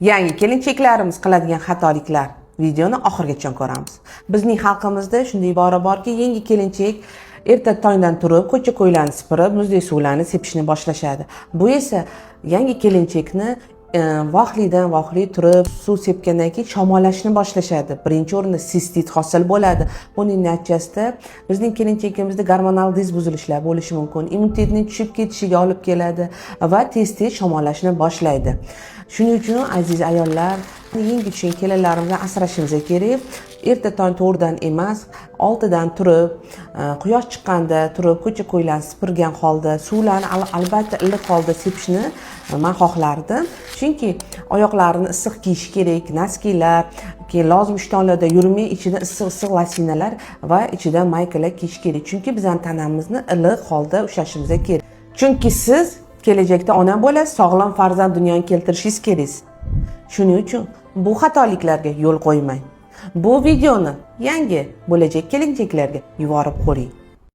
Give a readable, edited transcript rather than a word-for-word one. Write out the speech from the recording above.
Yangi kelinchaklarimiz qiladigan xatoliklar videoni oxirigacha ko'ramiz. Bizning xalqimizda shunday ibora borki, yangi kelinchak erta tongdan turib, ko'cha-ko'ylarni sipirib, muzdek suvlarni sepishni boshlashadi. Bu esa yangi kelinchakni vaqtlidan vaqtli turib suv sepgandan keyin shamollashni boshlashadi. Birinchi o'rinda sistit hosil bo'ladi. Buning natijasida bizning kelinchakimizda gormonal buzilishlar bo'lishi mumkin. Immunitetning tushib ketishiga olib keladi va tez-tez shamollashni boshlaydi. Shuning uchun aziz ayollar, yangi tushgan kelinlarimizni asrashimiz kerak. Erta tong 4dan emas, 6dan turib, quyosh chiqqanda turib, ko'cha-ko'ylarni sipirgan holda, suvlarni albatta iliq holda sepishni men xohlardim. Chunki oyoqlarini issiq kiyish kerak, noskilar, keyin lozim ishtonlarda yurmay, ichida issiq losinalar va ichida maykalar kiyish kerak. Chunki bizning tanamizni iliq holda ushlashimiz kerak. Chunki siz kelajakda ona bo'lasiz, sog'lom farzand dunyoga keltirishingiz kerak. Shuning uchun bu xatoliklarga yo'l qo'ymang. Bu videoni yangi bo'lajak kelinchaklarga yuborib qo'ying.